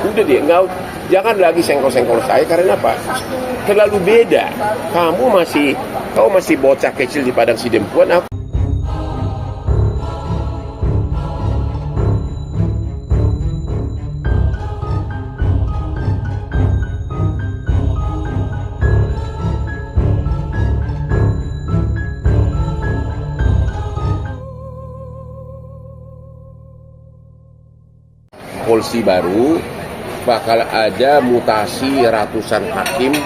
Udah deh, jangan lagi senggol-senggol saya. Karena apa? Terlalu beda. Kau masih bocah kecil di Padang Sidempuan. Polisi baru bakal ada mutasi ratusan hakim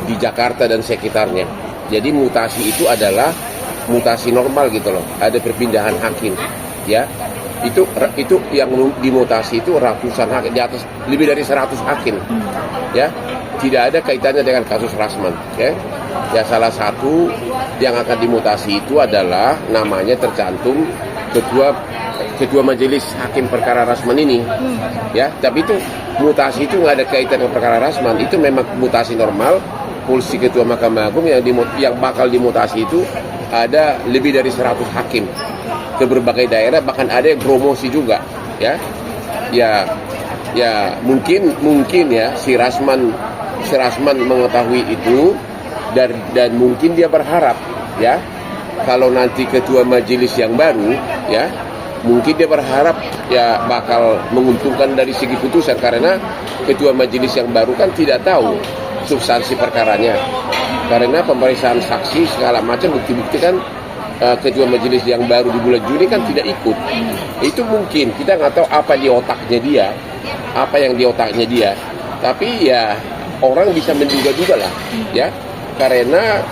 di Jakarta dan sekitarnya. Jadi mutasi itu adalah mutasi normal gitu loh. Ada perpindahan hakim, ya. Itu yang dimutasi itu ratusan hakim, di atas lebih dari 100 hakim, ya. Tidak ada kaitannya dengan kasus Rasman, ya. Ya, salah satu yang akan dimutasi itu adalah namanya tercantum ketua majelis hakim perkara Rasman ini, ya. Tapi itu mutasi itu nggak ada kaitan dengan perkara Rasman. Itu memang mutasi normal. Polisi ketua Mahkamah Agung yang bakal dimutasi itu ada lebih dari 100 hakim ke berbagai daerah, bahkan ada yang promosi juga, ya. Ya mungkin ya si Rasman mengetahui itu dan mungkin dia berharap, ya, kalau nanti ketua majelis yang baru, ya, mungkin dia berharap ya bakal menguntungkan dari segi putusan, karena ketua majelis yang baru kan tidak tahu substansi perkaranya, karena pemeriksaan saksi segala macam bukti-bukti kan ketua majelis yang baru di bulan Juni kan tidak ikut. Itu mungkin kita nggak tahu apa di otaknya dia, tapi ya orang bisa menduga-duga lah, ya, karena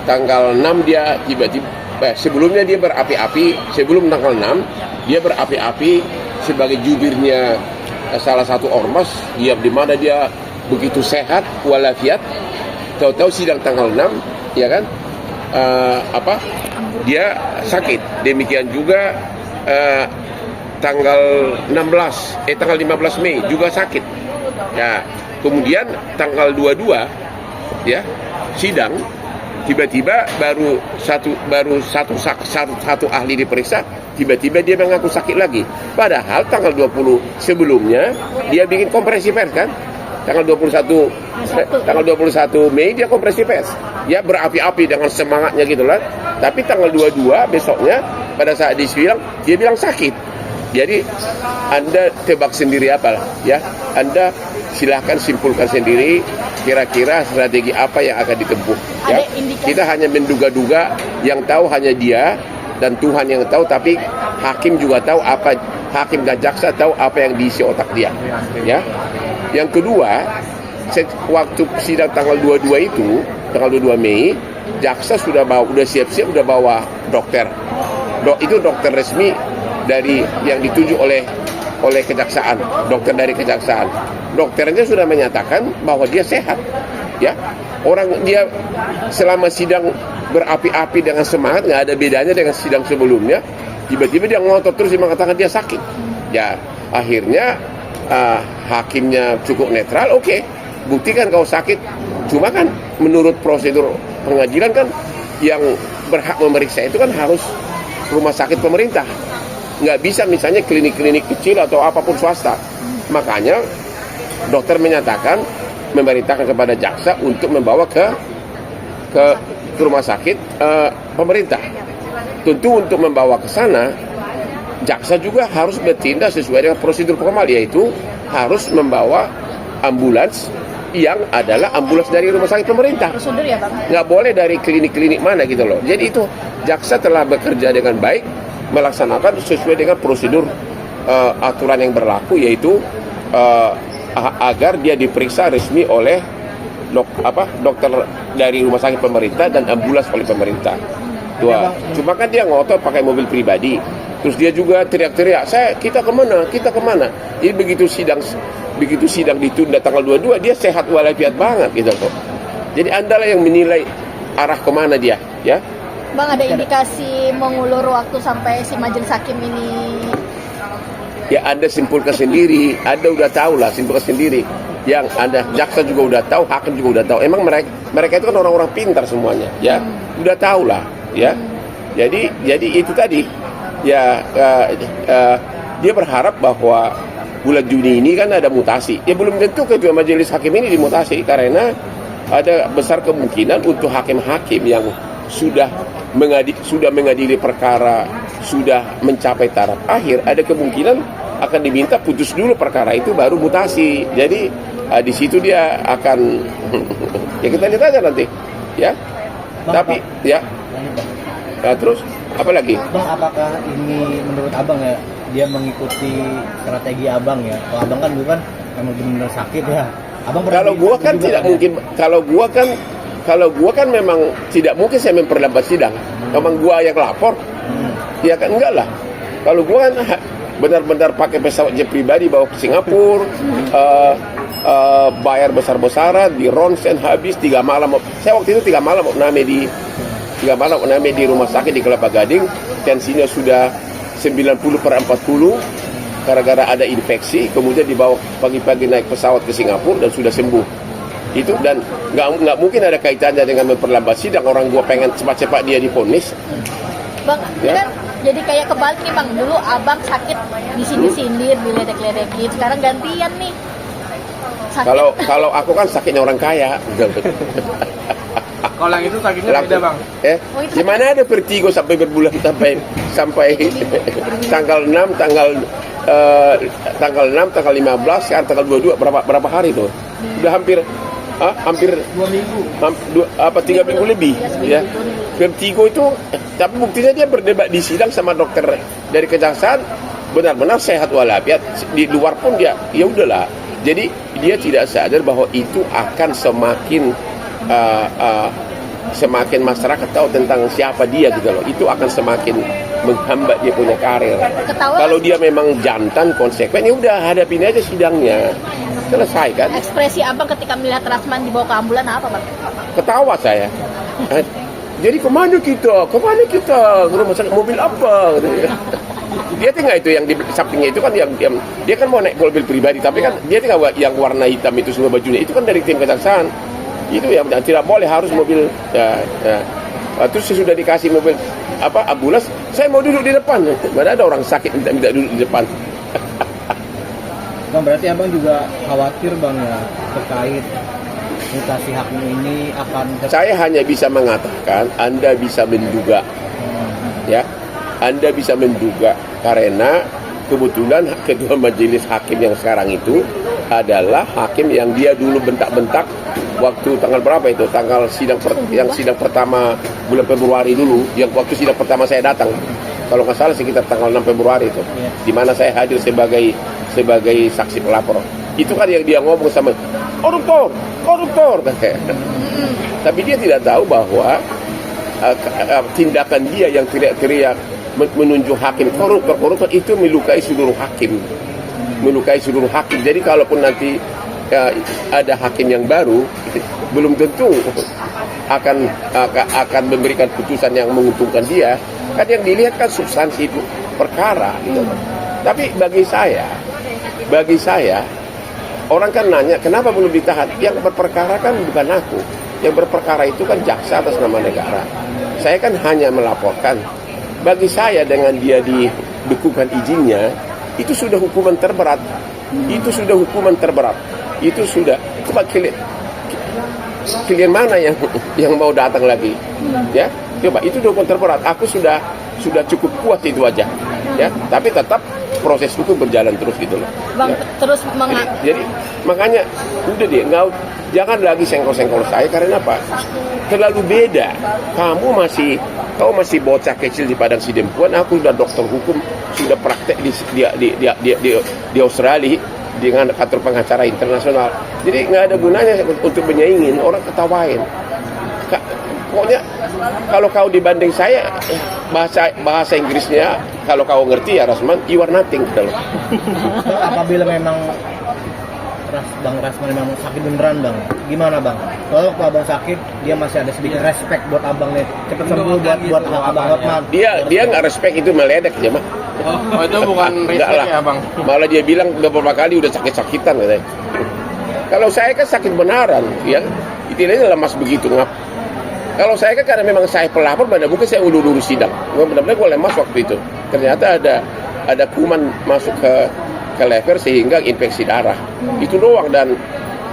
tanggal 6 dia tiba-tiba sebelumnya dia berapi-api, sebelum tanggal 6 dia berapi-api sebagai jubirnya salah satu ormas, dia di mana dia begitu sehat walafiat. Tahu-tahu sidang tanggal 6, ya kan, dia sakit. Demikian juga tanggal 15 Mei juga sakit. Ya, kemudian tanggal 22, ya, sidang. Tiba-tiba baru satu ahli diperiksa, tiba-tiba dia mengaku sakit lagi. Padahal tanggal 20 sebelumnya dia bikin konferensi pers kan? Tanggal 21 Mei dia konferensi pers. Dia berapi-api dengan semangatnya gitu lah. Tapi tanggal 22 besoknya pada saat dia bilang sakit. Jadi Anda tebak sendiri apalah, ya. Anda silahkan simpulkan sendiri kira-kira strategi apa yang akan ditempuh, ya. Kita hanya menduga-duga, yang tahu hanya dia dan Tuhan yang tahu, tapi hakim juga tahu apa, hakim dan jaksa tahu apa yang diisi otak dia, ya. Yang kedua, waktu sidang tanggal 22 Mei, jaksa sudah siap-siap bawa dokter. Itu dokter resmi dari yang dituju oleh kejaksaan, dokter dari kejaksaan. Dokternya sudah menyatakan bahwa dia sehat, ya. Orang dia selama sidang berapi-api dengan semangat, nggak ada bedanya dengan sidang sebelumnya. Tiba-tiba dia ngotot terus, dia mengatakan dia sakit. Ya, akhirnya hakimnya cukup netral. Oke, buktikan kau sakit. Cuma kan menurut prosedur pengadilan kan yang berhak memeriksa itu kan harus rumah sakit pemerintah. Nggak bisa misalnya klinik-klinik kecil atau apapun swasta. Makanya dokter memerintahkan kepada jaksa untuk membawa ke rumah sakit pemerintah. Tentu untuk membawa ke sana, jaksa juga harus bertindak sesuai dengan prosedur formal, yaitu harus membawa ambulans yang adalah ambulans dari rumah sakit pemerintah. Prosedur ya, Bang? Nggak boleh dari klinik-klinik mana gitu loh. Jadi itu jaksa telah bekerja dengan baik, melaksanakan sesuai dengan prosedur aturan yang berlaku, yaitu agar dia diperiksa resmi oleh dokter dari rumah sakit pemerintah dan ambulans oleh pemerintah. Cuma kan dia ngotot pakai mobil pribadi. Terus dia juga teriak-teriak, kita kemana? Jadi begitu sidang ditunda tanggal 22, dia sehat walafiat banget gitu kok. Jadi Anda lah yang menilai arah kemana dia, ya. Bang, ada indikasi mengulur waktu sampai si majelis hakim ini? Ya Anda simpulkan sendiri, Anda udah tahu lah, simpulkan sendiri. Yang Anda, jaksa juga udah tahu, hakim juga udah tahu. Emang mereka itu kan orang-orang pintar semuanya, ya. Udah tahu lah, ya. Jadi itu tadi, ya, dia berharap bahwa bulan Juni ini kan ada mutasi. Ya belum tentu ketua majelis hakim ini dimutasi, karena ada besar kemungkinan untuk hakim-hakim yang sudah mengadili perkara, sudah mencapai taraf akhir, ada kemungkinan akan diminta putus dulu perkara itu baru mutasi. Jadi di situ dia akan ya kita lihat aja nanti ya. Bang, Tapi ya terus apa lagi? Bang, apakah ini menurut abang ya, dia mengikuti strategi abang ya? Kalau abang kan dulu kan memang benar-benar sakit ya. Abang pernah Kalau gua kan juga tidak ya? mungkin. Kalau gua kan memang tidak mungkin saya memperlambat sidang. Memang gua yang lapor, ya kan enggak lah. Kalau gua kan benar-benar pakai pesawat jet pribadi bawa ke Singapura, bayar besar-besaran di ronsen habis 3 malam. Saya waktu itu 3 malam name di rumah sakit di Kelapa Gading. Tensinya sudah 90/40 gara-gara ada infeksi. Kemudian dibawa pagi-pagi naik pesawat ke Singapura dan sudah sembuh. Itu dan nggak mungkin ada kaitannya dengan memperlambat sidang. Orang gua pengen cepat-cepat dia divonis. Bang, Ya. kan jadi kayak kebalik nih Bang. Dulu abang sakit disindir-sindir, diledek-ledekin. Sekarang gantian nih. Sakit. Kalau aku kan sakitnya orang kaya. Kalau yang itu sakitnya beda bang. Oh, itu Gimana ada vertigo sampai berbulan sampai tanggal 6 tanggal 15 sekarang tanggal 22 berapa hari tuh? Udah hampir 2 minggu. 3 minggu lebih ya. Vertigo itu tapi buktinya dia berdebat di sidang sama dokter dari kejaksaan benar-benar sehat walafiat. Di luar pun dia ya udahlah. Jadi dia tidak sadar bahwa itu akan semakin masyarakat tahu tentang siapa dia gitu loh. Itu akan semakin menghambat dia punya karir. Ketawa. Kalau dia memang jantan konsekuen, ya udah hadapin aja sidangnya. Selesai kan? Ekspresi abang ketika melihat Rasman dibawa ke ambulan apa Bang? Ketawa saya. Jadi kemana kita? Ke rumah sakit, mobil apa? Dia tinggal itu yang di sampingnya itu kan yang dia kan mau naik mobil pribadi, tapi kan dia tinggal yang warna hitam itu semua bajunya itu kan dari tim kejaksaan. Itu yang tidak boleh, harus mobil ya. Terus sudah dikasih mobil ambulans, saya mau duduk di depan. Mana ada orang sakit minta duduk di depan. Bang, berarti abang juga khawatir bang ya terkait mutasi hakim ini akan Saya hanya bisa mengatakan Anda bisa menduga. Ya. Anda bisa menduga karena kebetulan ketua majelis hakim yang sekarang itu adalah hakim yang dia dulu bentak-bentak waktu tanggal berapa itu? Tanggal sidang pertama bulan Februari dulu, yang waktu sidang pertama saya datang. Kalau nggak salah sekitar tanggal 6 Februari itu. Di mana saya hadir sebagai saksi pelapor. Itu kan yang dia ngomong sama koruptor. Tapi dia tidak tahu bahwa tindakan dia yang teriak-teriak menunjuk hakim koruptor itu melukai seluruh hakim. Jadi kalaupun nanti ada hakim yang baru, belum tentu akan memberikan putusan yang menguntungkan dia. Kan yang dilihat kan substansi itu perkara gitu. Tapi bagi saya orang kan nanya kenapa belum ditahan. Yang berperkara kan bukan aku. Yang berperkara itu kan jaksa atas nama negara. Saya kan hanya melaporkan. Bagi saya dengan dia dibekukan izinnya, itu sudah hukuman terberat. Itu sudah. Coba kalian mana yang mau datang lagi? Ya, coba itu hukuman terberat. Aku sudah cukup puas itu aja. Ya, tapi tetap proses hukum berjalan terus gitu loh. Bang, Ya. terus Jadi makanya udah deh, jangan lagi senggol-senggol saya karena apa? Terlalu beda. Kau masih bocah kecil di Padang Sidempuan, aku sudah dokter hukum, sudah praktek di Australia dengan kantor pengacara internasional. Jadi nggak ada gunanya untuk menyaingin, orang ketawain. Pokoknya kalau kau dibanding saya, bahasa Inggrisnya kalau kau ngerti ya Rasman, you are nothing gitu loh. apabila memang Bang Rasman memang sakit beneran bang, gimana bang? Kalau abang sakit, dia masih ada sedikit respect buat abang nih, cepet sembuh buat abang Hotman. Dia nggak respect, itu meledek aja mah. Oh itu bukan Enggak respect lah. ya bang. Malah dia bilang beberapa kali udah sakit-sakitan katanya. Kalau saya kan sakit benaran, ya istilahnya lemas begitu ngap. Kalau saya kan karena memang saya pelapor, pada mungkin saya ulur-ulur sidang. Benar-benar gue lemas waktu itu. Ternyata ada kuman masuk ke ke lever sehingga infeksi darah. Itu doang. Dan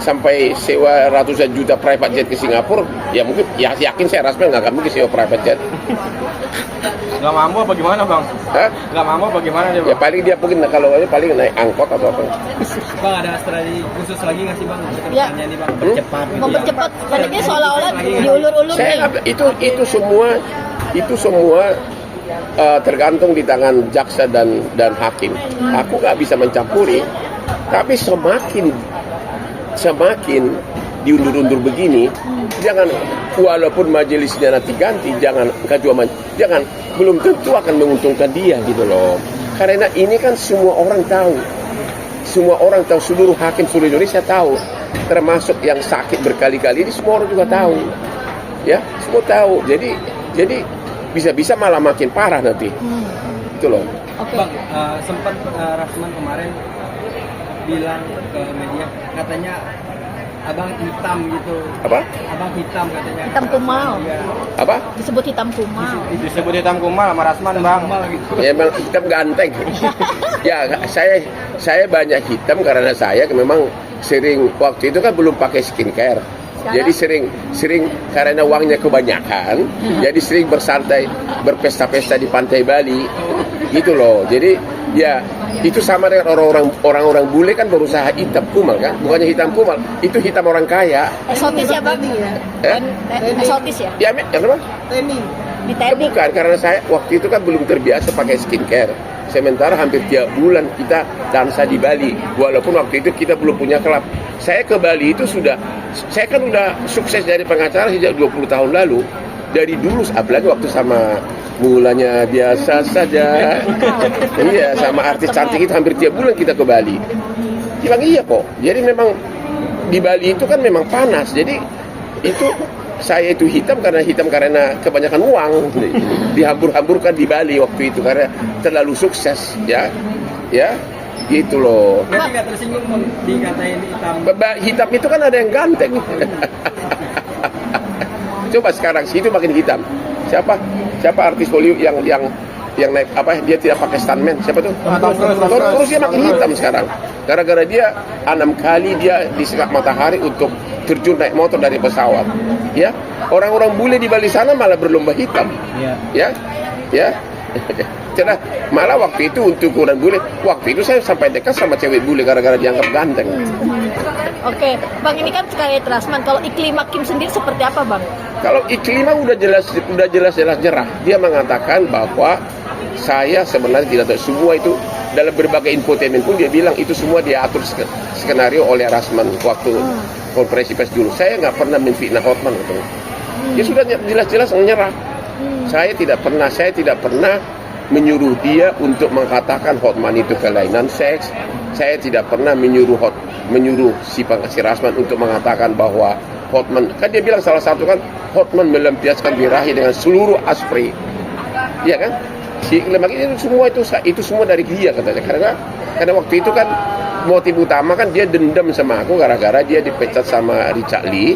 sampai sewa ratusan juta private jet ke Singapura, ya mungkin ya yakin saya Rasman nggak akan mungkin sewa private jet. Nggak mampu apa gimana bang? Hah? Nggak mampu apa gimana dia Ya bang? paling dia mungkin kalau ini paling naik angkot atau apa. Bang, ada strategi khusus lagi nggak sih bang? Ya. Pertanyaannya bang, cepat gitu ya. Mempercepat, karena dia seolah-olah diulur-ulur Saya nih. itu semua tergantung di tangan jaksa dan hakim. Aku nggak bisa mencampuri. Tapi semakin diundur-undur begini, jangan, walaupun majelisnya nanti ganti, jangan belum tentu akan menguntungkan dia gitu loh. Karena ini kan semua orang tahu, seluruh hakim seluruh Indonesia tahu, termasuk yang sakit berkali-kali ini semua orang juga tahu, ya semua tahu. Jadi bisa-bisa malah makin parah nanti, itu loh. Oke. Bang, sempat Rasman kemarin bilang ke media, katanya abang hitam gitu. Apa? Abang hitam katanya. Hitam kumal. Iya. Apa? Disebut hitam kumal. Disebut hitam kumal sama Rasman bang. Kumal gitu. Ya, memang hitam ganteng. Ya saya banyak hitam karena saya memang sering, waktu itu kan belum pakai skincare. Jadi sering karena uangnya kebanyakan, jadi sering bersantai, berpesta-pesta di pantai Bali, gitu loh. Jadi ya itu sama dengan orang-orang bule kan berusaha hitam kumal kan, bukannya hitam kumal, itu hitam orang kaya. Eksotis ya bang? Eksotis ya? Ya, kenapa? Di Ya, teknik. bukan, karena saya waktu itu kan belum terbiasa pakai skincare. Sementara hampir tiap bulan kita dansa di Bali. Walaupun waktu itu kita belum punya klub. Saya ke Bali itu saya kan udah sukses jadi pengacara sejak 20 tahun lalu. Dari dulu, apalagi waktu sama mulanya biasa saja. Iya, sama artis cantik itu hampir tiap bulan kita ke Bali. Bilang iya kok. Jadi memang di Bali itu kan memang panas. Jadi itu saya itu hitam karena kebanyakan uang dihambur-hamburkan di Bali waktu itu karena terlalu sukses, ya gitu loh. Berarti nggak tersinggung Bang, dikatain hitam. Hitam itu kan ada yang ganteng. Coba sekarang situ makin hitam. Siapa artis Hollywood yang naik apa, dia tidak pakai stuntman, siapa tuh? Tom Cruise dia makin hitam sekarang gara-gara dia 6 kali dia disekap matahari untuk terjun naik motor dari pesawat, ya. Orang-orang bule di Bali sana malah berlomba hitam, ya. Karena malah waktu itu untuk orang bule, waktu itu saya sampai dekat sama cewek bule gara-gara dianggap ganteng. Oke, bang, ini kan terkait Rasman. Kalau iklim Hakim sendiri seperti apa bang? Kalau Iklimah udah jelas nyerah. Dia mengatakan bahwa saya sebenarnya tidak tahu, semua itu dalam berbagai infotainment pun dia bilang itu semua diatur skenario oleh Rasman waktu konferensi pers dulu. Saya nggak pernah menfitnah Hotman gitu. Dia sudah jelas-jelas menyerah. Saya tidak pernah menyuruh dia untuk mengatakan Hotman itu kelainan seks. Saya tidak pernah menyuruh si Rasman untuk mengatakan bahwa Hotman, kan dia bilang salah satu kan Hotman melampiaskan birahi dengan seluruh aspri, ya kan? Si lemak itu semua dari dia katanya, karena waktu itu kan motif utama kan dia dendam sama aku gara-gara dia dipecat sama Richard Lee.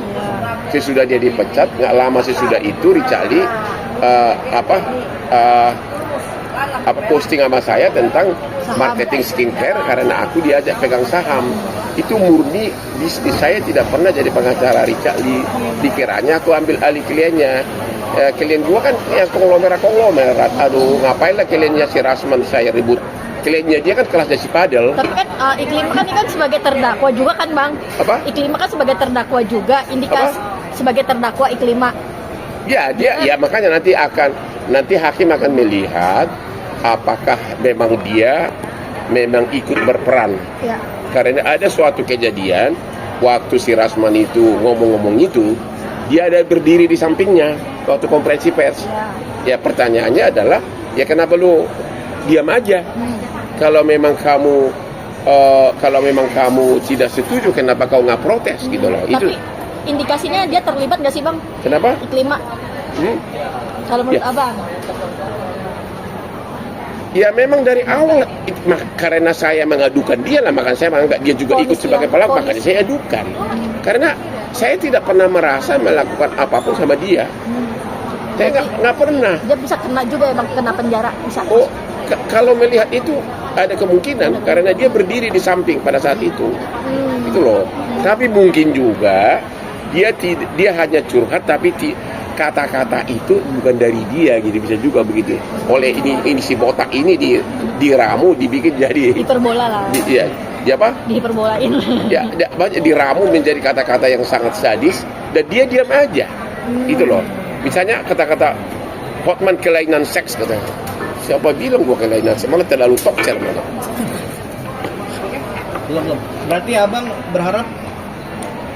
Sesudah dia dipecat, nggak lama sesudah itu Richard Lee posting sama saya tentang marketing skincare karena aku diajak pegang saham. Itu murni bisnis, saya tidak pernah jadi pengacara Richard Lee. Dikiranya aku ambil alih kliennya. Klien gua kan yang konglomerat. Aduh, ngapain lah kliennya si Rasman saya ribut. Kliennya dia kan kelasnya si Padel. Tapi kan Iklimah kan ini kan sebagai terdakwa juga kan bang? Apa? Iklimah kan sebagai terdakwa juga, indikasi sebagai terdakwa Iklimah. Ya, dia makanya nanti hakim akan melihat apakah memang dia ikut berperan. Ya. Karena ada suatu kejadian waktu si Rasman itu ngomong itu, dia ada berdiri di sampingnya waktu konferensi pers. Ya, pertanyaannya adalah, ya kenapa lu diam aja? Kalau memang kamu tidak setuju, kenapa kau nggak protes gitu loh? Tapi Itu indikasinya dia terlibat nggak sih bang? kenapa? Iklimah. Kalau menurut abang? Ya memang dari awal karena saya mengadukan dia lah, makanya saya menganggap dia juga ikut sebagai pelaku, makanya saya adukan. Karena saya tidak pernah merasa melakukan apapun sama dia. Saya nggak pernah. Dia bisa kena juga ya bang, kena penjara bisa. Oh kalau melihat itu ada kemungkinan karena dia berdiri di samping pada saat itu. Itu loh. Tapi mungkin juga dia hanya curhat tapi kata-kata itu bukan dari dia gitu, bisa juga begitu. Oleh ini si botak ini diramu dibikin jadi Hiperbola lah. Dia apa? Dihiperbolain. Ya, banyak diramu menjadi kata-kata yang sangat sadis dan dia diam aja. Itu loh. Misalnya kata-kata Hotman kelainan seks katanya. Siapa bilang gua kelainan seks? Malah terlalu tokcer malah. Belum. Berarti abang berharap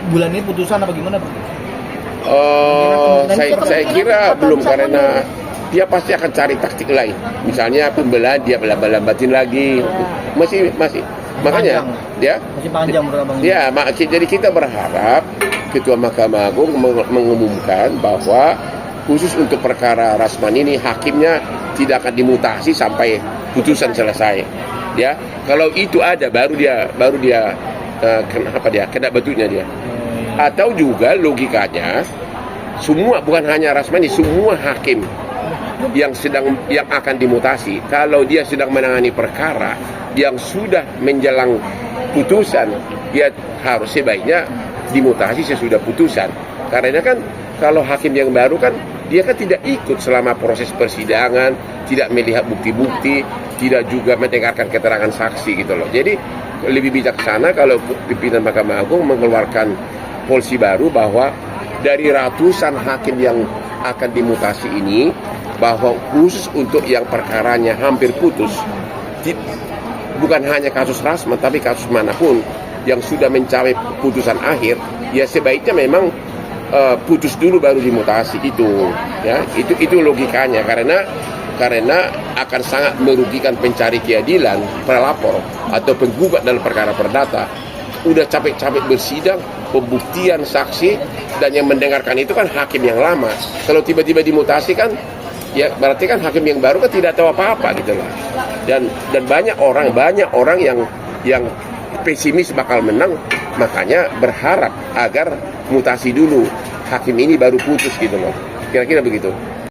bulan ini putusan apa gimana, Bang? Saya kira belum karena dia pasti akan cari taktik lain. Misalnya pembelahan dia lambatin lagi. Masih makanya dia masih panjang menurut abang. Ya, jadi kita berharap Ketua Mahkamah Agung mengumumkan bahwa khusus untuk perkara Rasman ini hakimnya tidak akan dimutasi sampai putusan selesai. Ya, kalau itu ada baru dia kena batunya dia. Atau juga logikanya semua, bukan hanya Rasmani, semua hakim yang akan dimutasi kalau dia sedang menangani perkara yang sudah menjelang putusan, dia harus sebaiknya dimutasi sesudah putusan. Karena kan kalau hakim yang baru kan dia kan tidak ikut selama proses persidangan, tidak melihat bukti-bukti, tidak juga mendengarkan keterangan saksi gitu loh. Jadi lebih bijaksana kalau pimpinan Mahkamah Agung mengeluarkan polisi baru bahwa dari ratusan hakim yang akan dimutasi ini, bahwa khusus untuk yang perkaranya hampir putus, bukan hanya kasus Rasman tapi kasus manapun yang sudah mencapai putusan akhir, ya sebaiknya memang putus dulu baru dimutasi itu. Ya, itu logikanya karena akan sangat merugikan pencari keadilan, pelapor atau penggugat dalam perkara perdata. Udah capek-capek bersidang, pembuktian saksi, dan yang mendengarkan itu kan hakim yang lama. Kalau tiba-tiba dimutasi kan, ya berarti kan hakim yang baru kan tidak tahu apa-apa gitu loh. Dan banyak orang yang pesimis bakal menang, makanya berharap agar mutasi dulu, hakim ini baru putus gitu loh. Kira-kira begitu.